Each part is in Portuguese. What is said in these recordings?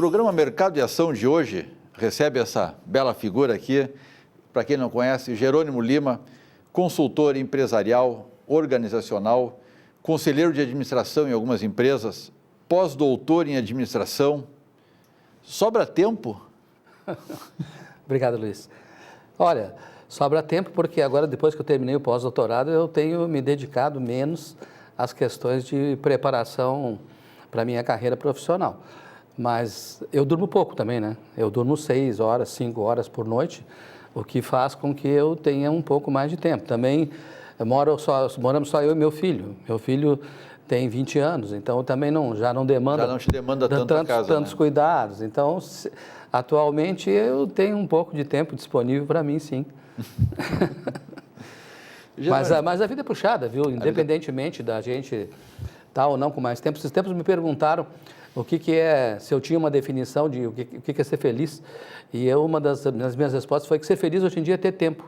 programa Mercado e Ação de hoje recebe essa bela figura aqui, para quem não conhece, Jerônimo Lima, consultor empresarial, organizacional, conselheiro de administração em algumas empresas, pós-doutor em administração. Sobra tempo? Obrigado, Luiz. Olha, sobra tempo porque agora, depois que eu terminei o pós-doutorado, eu tenho me dedicado menos às questões de preparação para a minha carreira profissional. Mas eu durmo pouco também, né? Eu durmo 6 horas, 5 horas por noite, o que faz com que eu tenha um pouco mais de tempo. Também moramos só eu e meu filho. Meu filho tem 20 anos, então também já não demanda... Já não te demanda tanto a casa, tantos cuidados. Então, atualmente, eu tenho um pouco de tempo disponível para mim, sim. Mas a vida é puxada, viu? Independentemente da gente estar ou não com mais tempo. Esses tempos me perguntaram o que é, se eu tinha uma definição de o que é ser feliz. E uma das minhas respostas foi que ser feliz hoje em dia é ter tempo.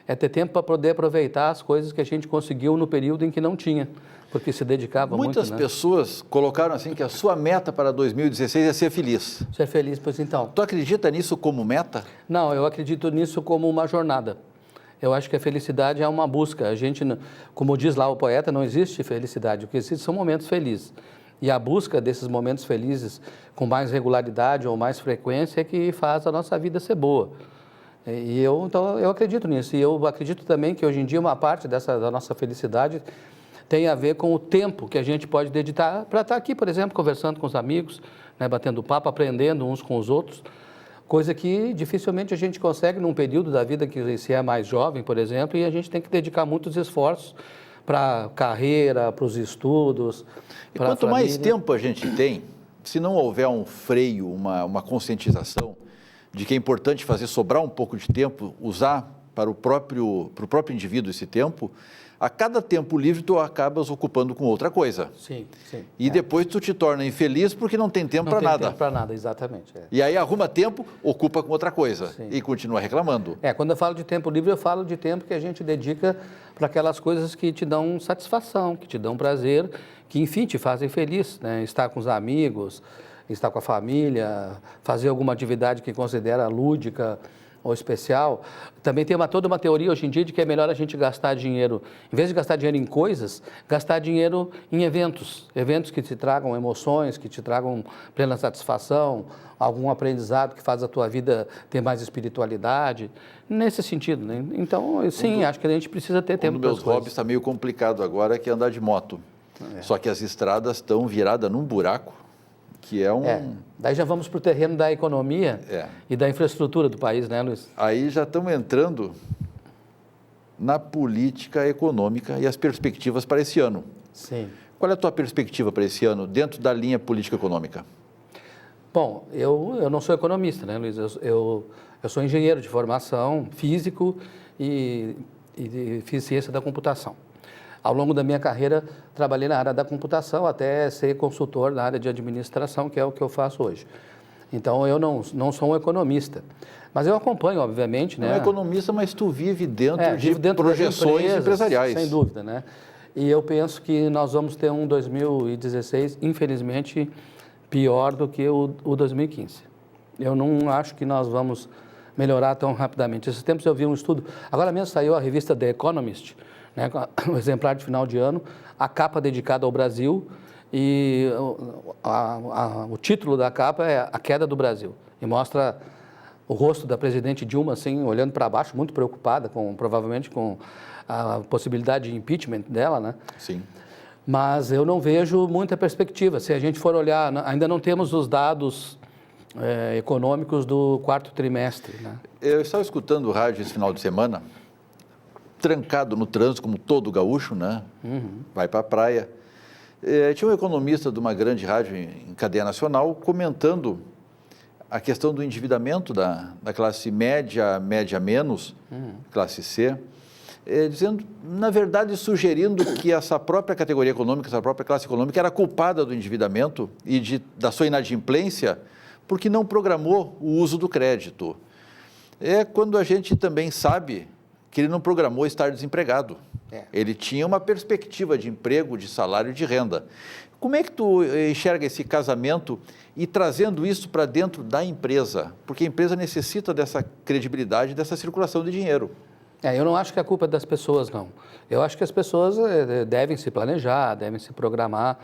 É ter tempo para poder aproveitar as coisas que a gente conseguiu no período em que não tinha, porque se dedicava muito, Muitas pessoas colocaram assim que a sua meta para 2016 é ser feliz. Ser feliz, pois então. Tu acredita nisso como meta? Não, eu acredito nisso como uma jornada. Eu acho que a felicidade é uma busca. A gente, como diz lá o poeta, não existe felicidade. O que existe são momentos felizes. E a busca desses momentos felizes com mais regularidade ou mais frequência é que faz a nossa vida ser boa. Então, eu acredito nisso. E eu acredito também que hoje em dia uma parte da nossa felicidade tem a ver com o tempo que a gente pode dedicar para estar aqui, por exemplo, conversando com os amigos, né, batendo papo, aprendendo uns com os outros, coisa que dificilmente a gente consegue num período da vida que se é mais jovem, por exemplo, e a gente tem que dedicar muitos esforços para a carreira, para os estudos, para a família. Quanto mais tempo a gente tem, se não houver um freio, uma conscientização de que é importante fazer sobrar um pouco de tempo, usar para o próprio indivíduo esse tempo, a cada tempo livre tu acabas ocupando com outra coisa. Sim, sim. E depois tu te torna infeliz porque não tem tempo para nada. Não tem tempo para nada, exatamente. E aí arruma tempo, ocupa com outra coisa. Sim. E continua reclamando. Quando eu falo de tempo livre, eu falo de tempo que a gente dedica para aquelas coisas que te dão satisfação, que te dão prazer, que enfim te fazem feliz, né? Estar com os amigos, estar com a família, fazer alguma atividade que considera lúdica ou especial. Também tem toda uma teoria hoje em dia de que é melhor a gente gastar dinheiro, em vez de gastar dinheiro em coisas, gastar dinheiro em eventos que te tragam emoções, que te tragam plena satisfação, algum aprendizado que faz a tua vida ter mais espiritualidade, nesse sentido, né? Então, sim, acho que a gente precisa ter tempo para as coisas. Um dos meus hobbies está meio complicado agora, que é andar de moto. Só que as estradas estão viradas num buraco, que é um... Daí já vamos para o terreno da economia e da infraestrutura do país, né, Luiz? Aí já estamos entrando na política econômica e as perspectivas para esse ano. Sim. Qual é a tua perspectiva para esse ano, dentro da linha política econômica? Bom, eu não sou economista, né, Luiz? Eu sou engenheiro de formação, físico e fiz ciência da computação. Ao longo da minha carreira, trabalhei na área da computação até ser consultor na área de administração, que é o que eu faço hoje. Então, eu não sou um economista, mas eu acompanho, obviamente, né? Não é economista, mas tu vive dentro de projeções empresariais. Sem dúvida, né? E eu penso que nós vamos ter um 2016, infelizmente, pior do que o 2015. Eu não acho que nós vamos melhorar tão rapidamente. Esses tempos eu vi um estudo, agora mesmo saiu a revista The Economist, né, o exemplar de final de ano, a capa dedicada ao Brasil e o título da capa é A Queda do Brasil e mostra o rosto da presidente Dilma assim, olhando para baixo, muito preocupada, provavelmente com a possibilidade de impeachment dela, né? Sim. Mas eu não vejo muita perspectiva. Se a gente for olhar, ainda não temos os dados econômicos do quarto trimestre, né? Eu estava escutando o rádio esse final de semana, trancado no trânsito, como todo gaúcho, né? Vai para a praia. Tinha um economista de uma grande rádio em cadeia nacional comentando a questão do endividamento da classe média, média menos, classe C, dizendo, na verdade, sugerindo que essa própria categoria econômica, essa própria classe econômica era culpada do endividamento e da sua inadimplência porque não programou o uso do crédito. É quando a gente também sabe que ele não programou estar desempregado. Ele tinha uma perspectiva de emprego, de salário e de renda. Como é que tu enxerga esse casamento e trazendo isso para dentro da empresa? Porque a empresa necessita dessa credibilidade, dessa circulação de dinheiro. Eu não acho que a culpa é das pessoas, não. Eu acho que as pessoas devem se planejar, devem se programar,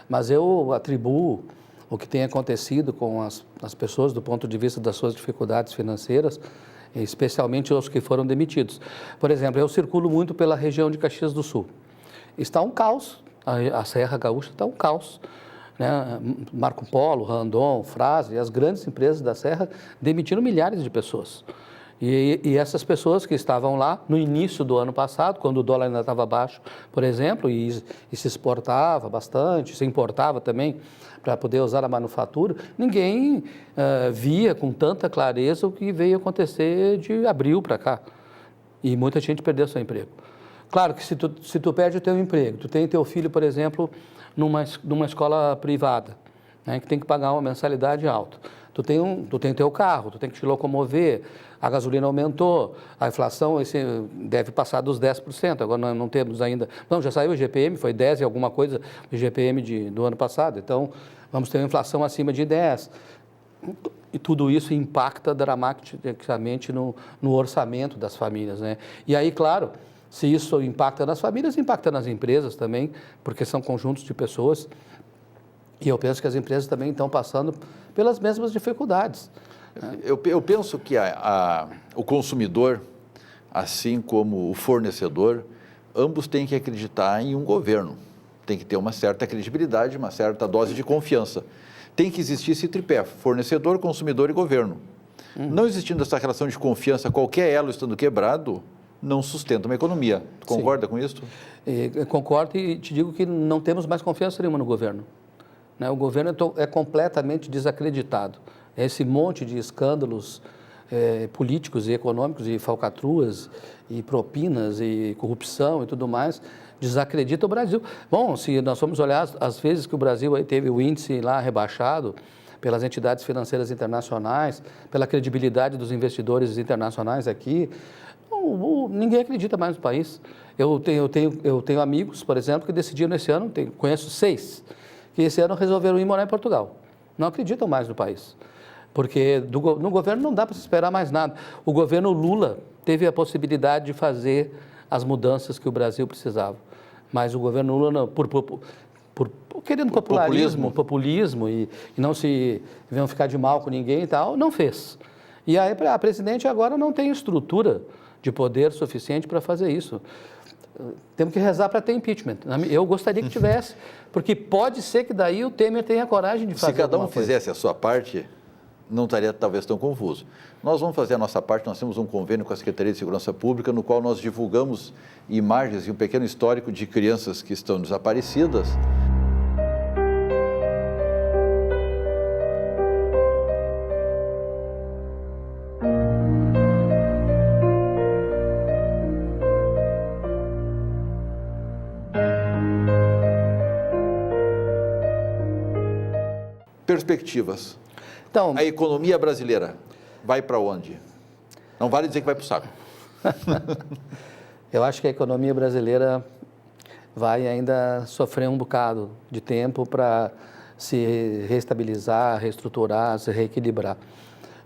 mas eu atribuo o que tem acontecido com as pessoas do ponto de vista das suas dificuldades financeiras, especialmente os que foram demitidos. Por exemplo, eu circulo muito pela região de Caxias do Sul. Está um caos. A Serra Gaúcha está um caos, né? Marco Polo, Randon, Fras e as grandes empresas da Serra demitiram milhares de pessoas. E essas pessoas que estavam lá no início do ano passado, quando o dólar ainda estava baixo, por exemplo, e se exportava bastante, se importava também para poder usar a manufatura, ninguém via com tanta clareza o que veio acontecer de abril para cá. E muita gente perdeu seu emprego. Claro que se tu perde o teu emprego, tu tem teu filho, por exemplo, numa escola privada, né, que tem que pagar uma mensalidade alta. Tu tem teu carro, tu tem que te locomover, a gasolina aumentou, a inflação deve passar dos 10%, agora nós não temos ainda. Não, já saiu o IGPM, foi 10 e alguma coisa o IGPM do ano passado, então vamos ter uma inflação acima de 10%. E tudo isso impacta dramaticamente no orçamento das famílias, né? E aí, claro, se isso impacta nas famílias, impacta nas empresas também, porque são conjuntos de pessoas. E eu penso que as empresas também estão passando pelas mesmas dificuldades. Eu penso que o consumidor, assim como o fornecedor, ambos têm que acreditar em um governo. Tem que ter uma certa credibilidade, uma certa dose de confiança. Tem que existir esse tripé, fornecedor, consumidor e governo. Não existindo essa relação de confiança, qualquer elo estando quebrado, não sustenta uma economia. Tu concorda com isso? Concordo e te digo que não temos mais confiança nenhuma no governo. Né? O governo é completamente desacreditado. Esse monte de escândalos políticos e econômicos e falcatruas e propinas e corrupção e tudo mais desacredita o Brasil. Bom, se nós formos olhar as vezes que o Brasil aí teve o índice lá rebaixado pelas entidades financeiras internacionais, pela credibilidade dos investidores internacionais aqui, ninguém acredita mais no país. Eu tenho amigos, por exemplo, que decidiram esse ano, conheço 6, que esse ano resolveram ir morar em Portugal. Não acreditam mais no país, porque no governo não dá para se esperar mais nada. O governo Lula teve a possibilidade de fazer as mudanças que o Brasil precisava, mas o governo Lula, querendo populismo e não vão ficar de mal com ninguém e tal, não fez. E aí a presidente agora não tem estrutura de poder suficiente para fazer isso. Temos que rezar para ter impeachment. Eu gostaria que tivesse, porque pode ser que daí o Temer tenha coragem de fazer. Se cada um fizesse a sua parte, não estaria talvez tão confuso. Nós vamos fazer a nossa parte, nós temos um convênio com a Secretaria de Segurança Pública, no qual nós divulgamos imagens e um pequeno histórico de crianças que estão desaparecidas. Perspectivas. Então, a economia brasileira vai para onde? Não vale dizer que vai para o saco. Eu acho que a economia brasileira vai ainda sofrer um bocado de tempo para se reestabilizar, reestruturar, se reequilibrar.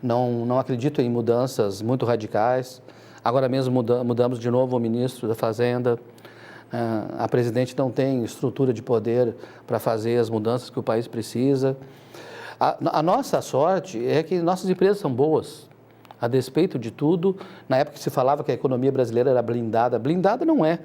Não acredito em mudanças muito radicais. Agora mesmo mudamos de novo o ministro da Fazenda. A presidente não tem estrutura de poder para fazer as mudanças que o país precisa. A nossa sorte é que nossas empresas são boas, a despeito de tudo. Na época que se falava que a economia brasileira era blindada não é,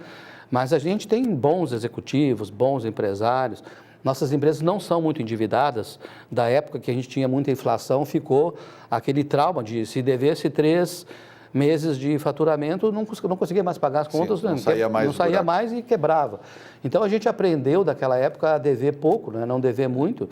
mas a gente tem bons executivos, bons empresários. Nossas empresas não são muito endividadas. Da época que a gente tinha muita inflação, ficou aquele trauma de se devesse 3 meses de faturamento, não conseguia mais pagar as contas, não saía mais e quebrava. Então a gente aprendeu daquela época a dever pouco, né? Não dever muito.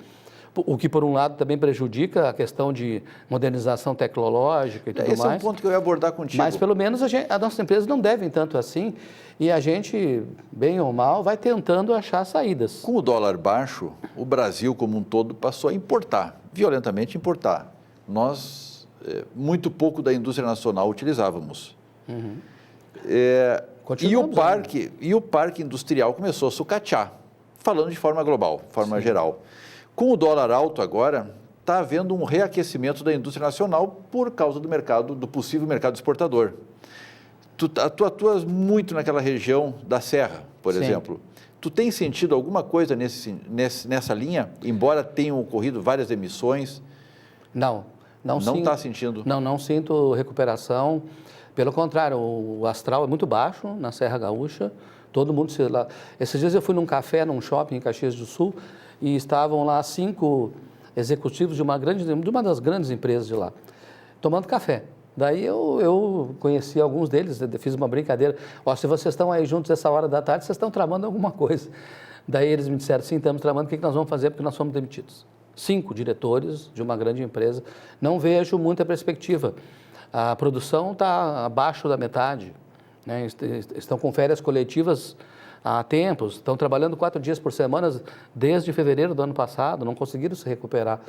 O que, por um lado, também prejudica a questão de modernização tecnológica e tudo mais. Esse é um ponto que eu ia abordar contigo. Mas, pelo menos, as nossas empresas não devem tanto assim e a gente, bem ou mal, vai tentando achar saídas. Com o dólar baixo, o Brasil, como um todo, passou a importar, violentamente importar. Nós, muito pouco da indústria nacional utilizávamos. E o parque industrial começou a sucatear. falando de forma global, forma geral. Com o dólar alto agora, está havendo um reaquecimento da indústria nacional por causa do mercado, do possível mercado exportador. Tu atuas muito naquela região da Serra, por exemplo. Tu tem sentido alguma coisa nessa linha, embora tenham ocorrido várias emissões? Não está sentindo? Não sinto recuperação. Pelo contrário, o astral é muito baixo na Serra Gaúcha. Todo mundo se lá. Esses dias eu fui num café, num shopping em Caxias do Sul, e estavam lá 5 executivos de uma das grandes empresas de lá, tomando café. Daí eu conheci alguns deles, fiz uma brincadeira. Se vocês estão aí juntos essa hora da tarde, vocês estão tramando alguma coisa. Daí eles me disseram, sim, estamos tramando, o que nós vamos fazer? Porque nós fomos demitidos. 5 diretores de uma grande empresa. Não vejo muita perspectiva. A produção está abaixo da metade, né? Estão com férias coletivas há tempos, estão trabalhando 4 dias por semana desde fevereiro do ano passado, não conseguiram se recuperar.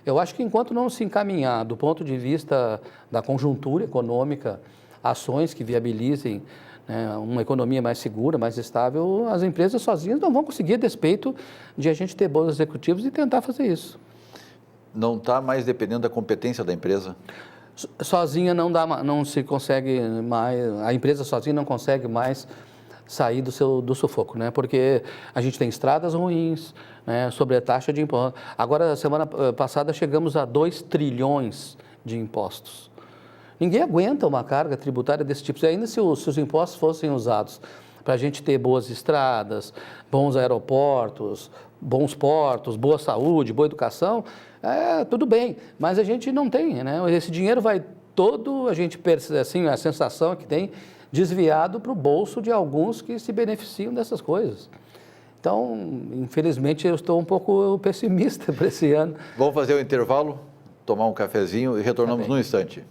Eu acho que enquanto não se encaminhar do ponto de vista da conjuntura econômica, ações que viabilizem, né, uma economia mais segura, mais estável, as empresas sozinhas não vão conseguir, a despeito de a gente ter bons executivos e tentar fazer isso. Não está mais dependendo da competência da empresa? Sozinha não se consegue mais, a empresa sozinha não consegue mais sair do sufoco, né? Porque a gente tem estradas ruins, né? Sobre a taxa de imposto. Agora, semana passada, chegamos a 2 trilhões de impostos. Ninguém aguenta uma carga tributária desse tipo. Ainda se os impostos fossem usados para a gente ter boas estradas, bons aeroportos, bons portos, boa saúde, boa educação, tudo bem. Mas a gente não tem, né? Esse dinheiro vai todo, a gente percebe, assim, a sensação que tem, desviado para o bolso de alguns que se beneficiam dessas coisas. Então, infelizmente, eu estou um pouco pessimista para esse ano. Vamos fazer o intervalo, tomar um cafezinho e retornamos num instante.